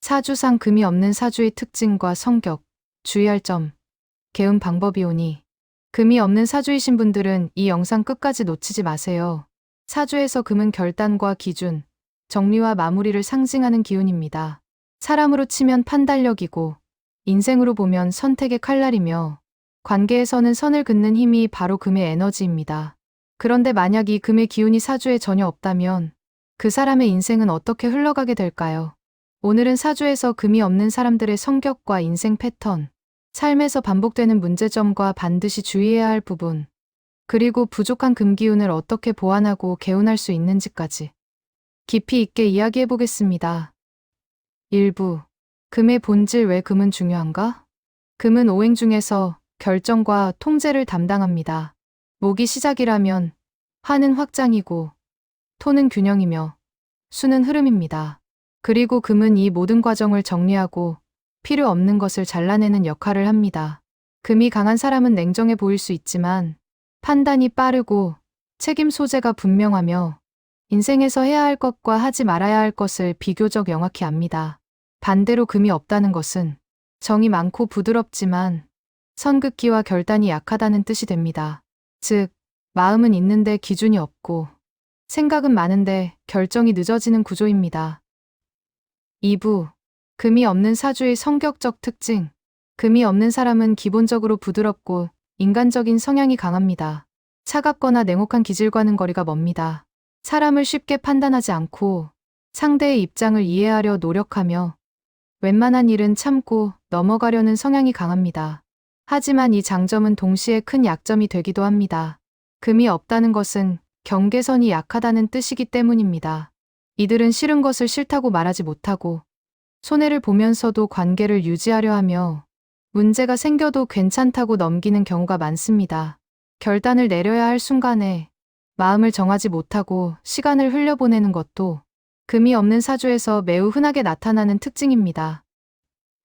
사주상 금이 없는 사주의 특징과 성격, 주의할 점, 개운 방법이오니 금이 없는 사주이신 분들은 이 영상 끝까지 놓치지 마세요. 사주에서 금은 결단과 기준, 정리와 마무리를 상징하는 기운입니다. 사람으로 치면 판단력이고 인생으로 보면 선택의 칼날이며 관계에서는 선을 긋는 힘이 바로 금의 에너지입니다. 그런데 만약 이 금의 기운이 사주에 전혀 없다면 그 사람의 인생은 어떻게 흘러가게 될까요? 오늘은 사주에서 금이 없는 사람들의 성격과 인생 패턴, 삶에서 반복되는 문제점과 반드시 주의해야 할 부분, 그리고 부족한 금 기운을 어떻게 보완하고 개운할 수 있는지까지 깊이 있게 이야기해 보겠습니다. 일부, 금의 본질. 왜 금은 중요한가? 금은 오행 중에서 결정과 통제를 담당합니다. 목이 시작이라면 화는 확장이고 토는 균형이며 수는 흐름입니다. 그리고 금은 이 모든 과정을 정리하고 필요 없는 것을 잘라내는 역할을 합니다. 금이 강한 사람은 냉정해 보일 수 있지만 판단이 빠르고 책임 소재가 분명하며 인생에서 해야 할 것과 하지 말아야 할 것을 비교적 명확히 압니다. 반대로 금이 없다는 것은 정이 많고 부드럽지만 선긋기와 결단이 약하다는 뜻이 됩니다. 즉, 마음은 있는데 기준이 없고 생각은 많은데 결정이 늦어지는 구조입니다. 2부, 금이 없는 사주의 성격적 특징. 금이 없는 사람은 기본적으로 부드럽고 인간적인 성향이 강합니다. 차갑거나 냉혹한 기질과는 거리가 멉니다. 사람을 쉽게 판단하지 않고 상대의 입장을 이해하려 노력하며 웬만한 일은 참고 넘어가려는 성향이 강합니다. 하지만 이 장점은 동시에 큰 약점이 되기도 합니다. 금이 없다는 것은 경계선이 약하다는 뜻이기 때문입니다. 이들은 싫은 것을 싫다고 말하지 못하고 손해를 보면서도 관계를 유지하려 하며 문제가 생겨도 괜찮다고 넘기는 경우가 많습니다. 결단을 내려야 할 순간에 마음을 정하지 못하고 시간을 흘려보내는 것도 금이 없는 사주에서 매우 흔하게 나타나는 특징입니다.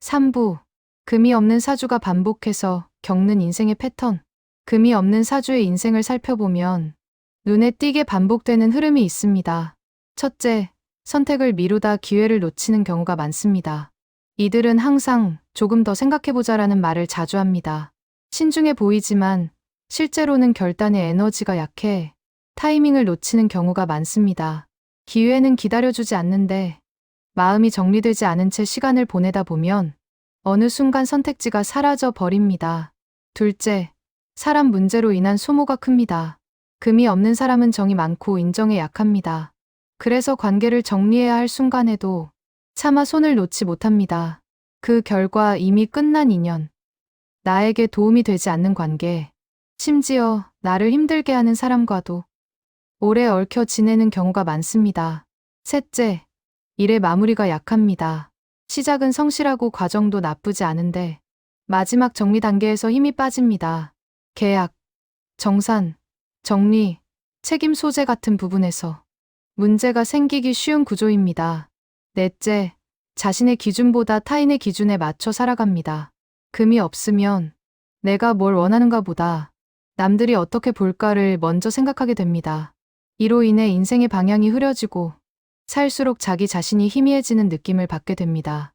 3부, 금이 없는 사주가 반복해서 겪는 인생의 패턴. 금이 없는 사주의 인생을 살펴보면 눈에 띄게 반복되는 흐름이 있습니다. 첫째, 선택을 미루다 기회를 놓치는 경우가 많습니다. 이들은 항상 조금 더 생각해보자라는 말을 자주 합니다. 신중해 보이지만 실제로는 결단의 에너지가 약해 타이밍을 놓치는 경우가 많습니다. 기회는 기다려주지 않는데 마음이 정리되지 않은 채 시간을 보내다 보면 어느 순간 선택지가 사라져 버립니다. 둘째, 사람 문제로 인한 소모가 큽니다. 금이 없는 사람은 정이 많고 인정에 약합니다. 그래서 관계를 정리해야 할 순간에도 차마 손을 놓지 못합니다. 그 결과 이미 끝난 인연, 나에게 도움이 되지 않는 관계, 심지어 나를 힘들게 하는 사람과도 오래 얽혀 지내는 경우가 많습니다. 셋째, 일의 마무리가 약합니다. 시작은 성실하고 과정도 나쁘지 않은데 마지막 정리 단계에서 힘이 빠집니다. 계약, 정산, 정리, 책임 소재 같은 부분에서 문제가 생기기 쉬운 구조입니다. 넷째, 자신의 기준보다 타인의 기준에 맞춰 살아갑니다. 금이 없으면 내가 뭘 원하는가 보다 남들이 어떻게 볼까를 먼저 생각하게 됩니다. 이로 인해 인생의 방향이 흐려지고 살수록 자기 자신이 희미해지는 느낌을 받게 됩니다.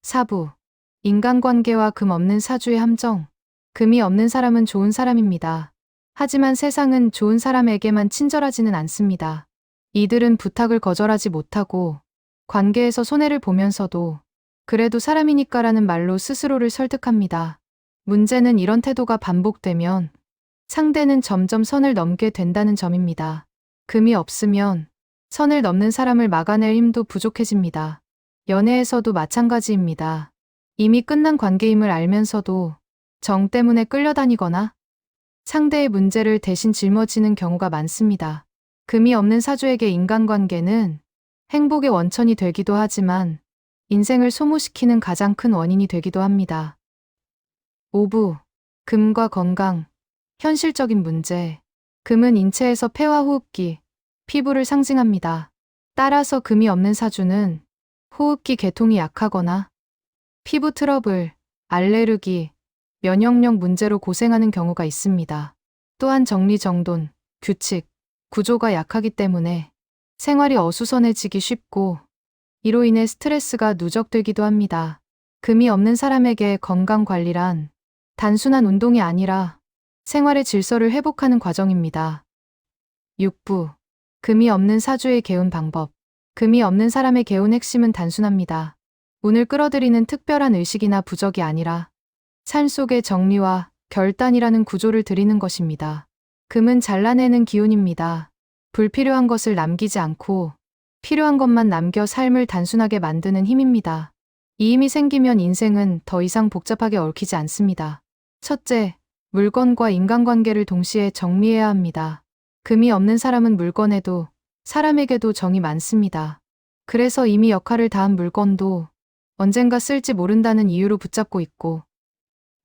4부, 인간관계와 금 없는 사주의 함정. 금이 없는 사람은 좋은 사람입니다. 하지만 세상은 좋은 사람에게만 친절하지는 않습니다. 이들은 부탁을 거절하지 못하고 관계에서 손해를 보면서도 그래도 사람이니까라는 말로 스스로를 설득합니다. 문제는 이런 태도가 반복되면 상대는 점점 선을 넘게 된다는 점입니다. 금이 없으면 선을 넘는 사람을 막아낼 힘도 부족해집니다. 연애에서도 마찬가지입니다. 이미 끝난 관계임을 알면서도 정 때문에 끌려다니거나 상대의 문제를 대신 짊어지는 경우가 많습니다. 금이 없는 사주에게 인간관계는 행복의 원천이 되기도 하지만 인생을 소모시키는 가장 큰 원인이 되기도 합니다. 5부, 금과 건강, 현실적인 문제. 금은 인체에서 폐와 호흡기, 피부를 상징합니다. 따라서 금이 없는 사주는 호흡기 계통이 약하거나 피부 트러블, 알레르기, 면역력 문제로 고생하는 경우가 있습니다. 또한 정리정돈, 규칙, 구조가 약하기 때문에 생활이 어수선해지기 쉽고 이로 인해 스트레스가 누적되기도 합니다. 금이 없는 사람에게 건강 관리란 단순한 운동이 아니라 생활의 질서를 회복하는 과정입니다. 6부. 금이 없는 사주의 개운 방법. 금이 없는 사람의 개운 핵심은 단순합니다. 운을 끌어들이는 특별한 의식이나 부적이 아니라 삶 속의 정리와 결단이라는 구조를 드리는 것입니다. 금은 잘라내는 기운입니다. 불필요한 것을 남기지 않고 필요한 것만 남겨 삶을 단순하게 만드는 힘입니다. 이 힘이 생기면 인생은 더 이상 복잡하게 얽히지 않습니다. 첫째, 물건과 인간관계를 동시에 정리해야 합니다. 금이 없는 사람은 물건에도 사람에게도 정이 많습니다. 그래서 이미 역할을 다한 물건도 언젠가 쓸지 모른다는 이유로 붙잡고 있고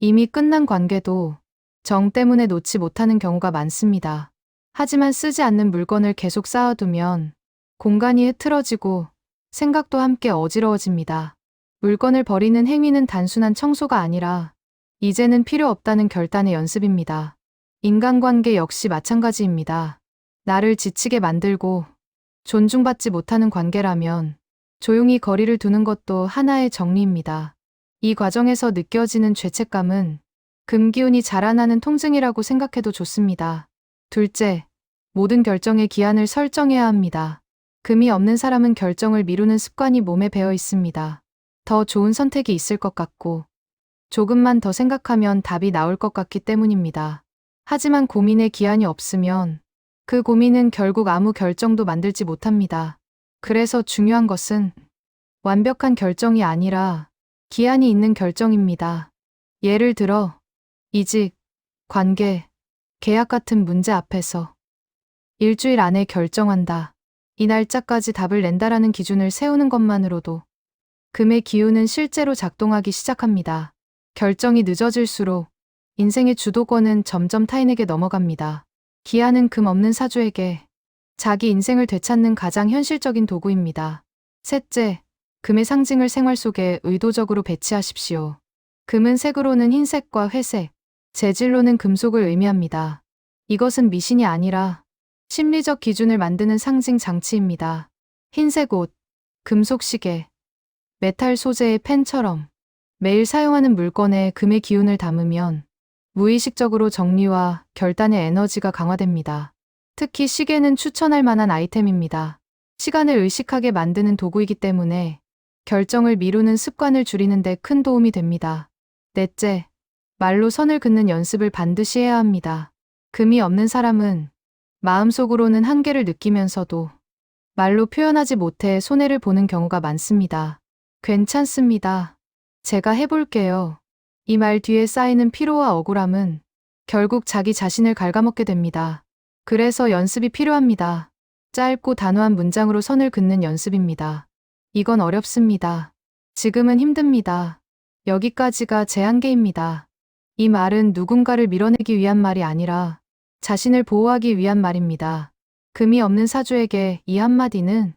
이미 끝난 관계도 정 때문에 놓지 못하는 경우가 많습니다. 하지만 쓰지 않는 물건을 계속 쌓아두면 공간이 흐트러지고 생각도 함께 어지러워집니다. 물건을 버리는 행위는 단순한 청소가 아니라 이제는 필요 없다는 결단의 연습입니다. 인간관계 역시 마찬가지입니다. 나를 지치게 만들고 존중받지 못하는 관계라면 조용히 거리를 두는 것도 하나의 정리입니다. 이 과정에서 느껴지는 죄책감은 금기운이 자라나는 통증이라고 생각해도 좋습니다. 둘째, 모든 결정의 기한을 설정해야 합니다. 금이 없는 사람은 결정을 미루는 습관이 몸에 배어 있습니다. 더 좋은 선택이 있을 것 같고 조금만 더 생각하면 답이 나올 것 같기 때문입니다. 하지만 고민의 기한이 없으면 그 고민은 결국 아무 결정도 만들지 못합니다. 그래서 중요한 것은 완벽한 결정이 아니라 기한이 있는 결정입니다. 예를 들어 이직, 관계, 계약 같은 문제 앞에서 일주일 안에 결정한다. 이 날짜까지 답을 낸다라는 기준을 세우는 것만으로도 금의 기운은 실제로 작동하기 시작합니다. 결정이 늦어질수록 인생의 주도권은 점점 타인에게 넘어갑니다. 기한은 금 없는 사주에게 자기 인생을 되찾는 가장 현실적인 도구입니다. 셋째, 금의 상징을 생활 속에 의도적으로 배치하십시오. 금은 색으로는 흰색과 회색, 재질로는 금속을 의미합니다. 이것은 미신이 아니라 심리적 기준을 만드는 상징 장치입니다. 흰색 옷, 금속 시계, 메탈 소재의 펜처럼 매일 사용하는 물건에 금의 기운을 담으면 무의식적으로 정리와 결단의 에너지가 강화됩니다. 특히 시계는 추천할 만한 아이템입니다. 시간을 의식하게 만드는 도구이기 때문에 결정을 미루는 습관을 줄이는 데 큰 도움이 됩니다. 넷째, 말로 선을 긋는 연습을 반드시 해야 합니다. 금이 없는 사람은 마음속으로는 한계를 느끼면서도 말로 표현하지 못해 손해를 보는 경우가 많습니다. 괜찮습니다. 제가 해볼게요. 이 말 뒤에 쌓이는 피로와 억울함은 결국 자기 자신을 갉아먹게 됩니다. 그래서 연습이 필요합니다. 짧고 단호한 문장으로 선을 긋는 연습입니다. 이건 어렵습니다. 지금은 힘듭니다. 여기까지가 제 한계입니다. 이 말은 누군가를 밀어내기 위한 말이 아니라 자신을 보호하기 위한 말입니다. 금이 없는 사주에게 이 한마디는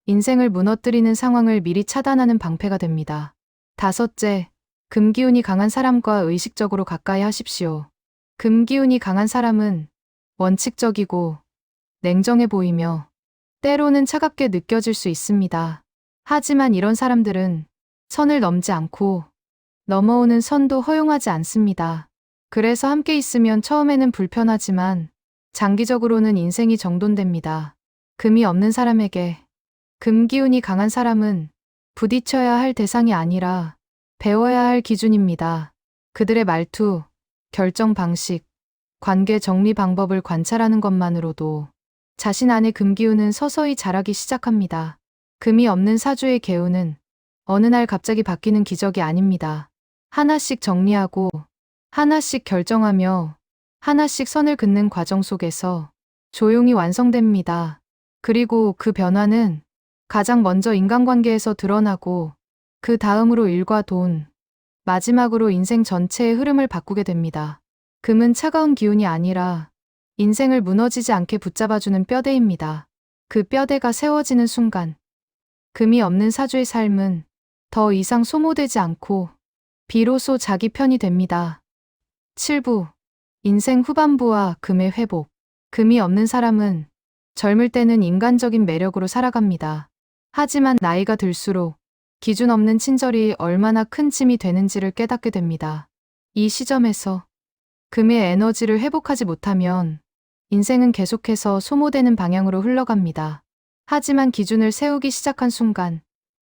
인생을 무너뜨리는 상황을 미리 차단하는 방패가 됩니다. 다섯째, 금기운이 강한 사람과 의식적으로 가까이 하십시오. 금기운이 강한 사람은 원칙적이고 냉정해 보이며 때로는 차갑게 느껴질 수 있습니다. 하지만 이런 사람들은 선을 넘지 않고 넘어오는 선도 허용하지 않습니다. 그래서 함께 있으면 처음에는 불편하지만 장기적으로는 인생이 정돈됩니다. 금이 없는 사람에게 금기운이 강한 사람은 부딪혀야 할 대상이 아니라 배워야 할 기준입니다. 그들의 말투, 결정 방식, 관계 정리 방법을 관찰하는 것만으로도 자신 안의 금기운은 서서히 자라기 시작합니다. 금이 없는 사주의 개운은 어느 날 갑자기 바뀌는 기적이 아닙니다. 하나씩 정리하고 하나씩 결정하며 하나씩 선을 긋는 과정 속에서 조용히 완성됩니다. 그리고 그 변화는 가장 먼저 인간관계에서 드러나고 그 다음으로 일과 돈, 마지막으로 인생 전체의 흐름을 바꾸게 됩니다. 금은 차가운 기운이 아니라 인생을 무너지지 않게 붙잡아주는 뼈대입니다. 그 뼈대가 세워지는 순간 금이 없는 사주의 삶은 더 이상 소모되지 않고 비로소 자기 편이 됩니다. 7부. 인생 후반부와 금의 회복. 금이 없는 사람은 젊을 때는 인간적인 매력으로 살아갑니다. 하지만 나이가 들수록 기준 없는 친절이 얼마나 큰 짐이 되는지를 깨닫게 됩니다. 이 시점에서 금의 에너지를 회복하지 못하면 인생은 계속해서 소모되는 방향으로 흘러갑니다. 하지만 기준을 세우기 시작한 순간,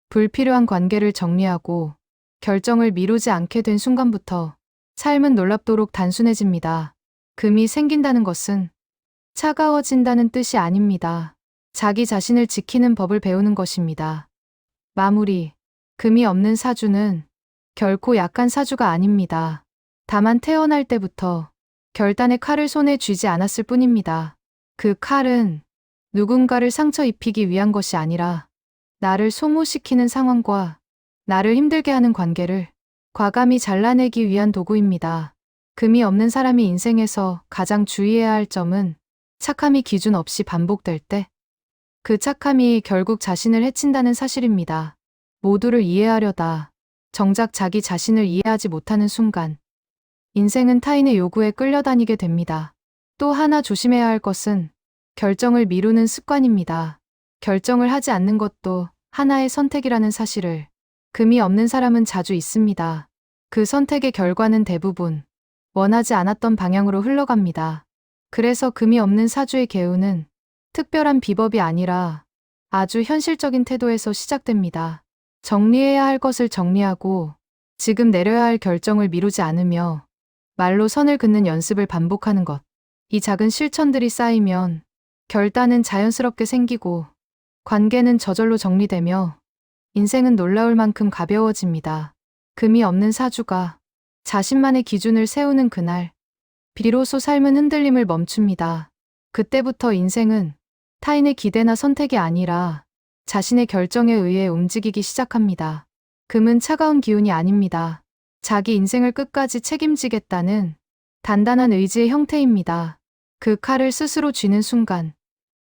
불필요한 관계를 정리하고 결정을 미루지 않게 된 순간부터 삶은 놀랍도록 단순해집니다. 금이 생긴다는 것은 차가워진다는 뜻이 아닙니다. 자기 자신을 지키는 법을 배우는 것입니다. 마무리. 금이 없는 사주는 결코 약한 사주가 아닙니다. 다만 태어날 때부터 결단의 칼을 손에 쥐지 않았을 뿐입니다. 그 칼은 누군가를 상처 입히기 위한 것이 아니라 나를 소모시키는 상황과 나를 힘들게 하는 관계를 과감히 잘라내기 위한 도구입니다. 금이 없는 사람이 인생에서 가장 주의해야 할 점은 착함이 기준 없이 반복될 때 그 착함이 결국 자신을 해친다는 사실입니다. 모두를 이해하려다 정작 자기 자신을 이해하지 못하는 순간 인생은 타인의 요구에 끌려다니게 됩니다. 또 하나 조심해야 할 것은 결정을 미루는 습관입니다. 결정을 하지 않는 것도 하나의 선택이라는 사실을 금이 없는 사람은 자주 있습니다. 그 선택의 결과는 대부분 원하지 않았던 방향으로 흘러갑니다. 그래서 금이 없는 사주의 계우는 특별한 비법이 아니라 아주 현실적인 태도에서 시작됩니다. 정리해야 할 것을 정리하고 지금 내려야 할 결정을 미루지 않으며 말로 선을 긋는 연습을 반복하는 것. 이 작은 실천들이 쌓이면 결단은 자연스럽게 생기고 관계는 저절로 정리되며 인생은 놀라울 만큼 가벼워집니다. 금이 없는 사주가 자신만의 기준을 세우는 그날, 비로소 삶은 흔들림을 멈춥니다. 그때부터 인생은 타인의 기대나 선택이 아니라 자신의 결정에 의해 움직이기 시작합니다. 금은 차가운 기운이 아닙니다. 자기 인생을 끝까지 책임지겠다는 단단한 의지의 형태입니다. 그 칼을 스스로 쥐는 순간,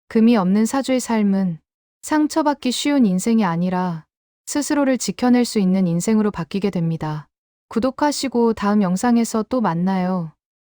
금이 없는 사주의 삶은 상처받기 쉬운 인생이 아니라 스스로를 지켜낼 수 있는 인생으로 바뀌게 됩니다. 구독하시고 다음 영상에서 또 만나요.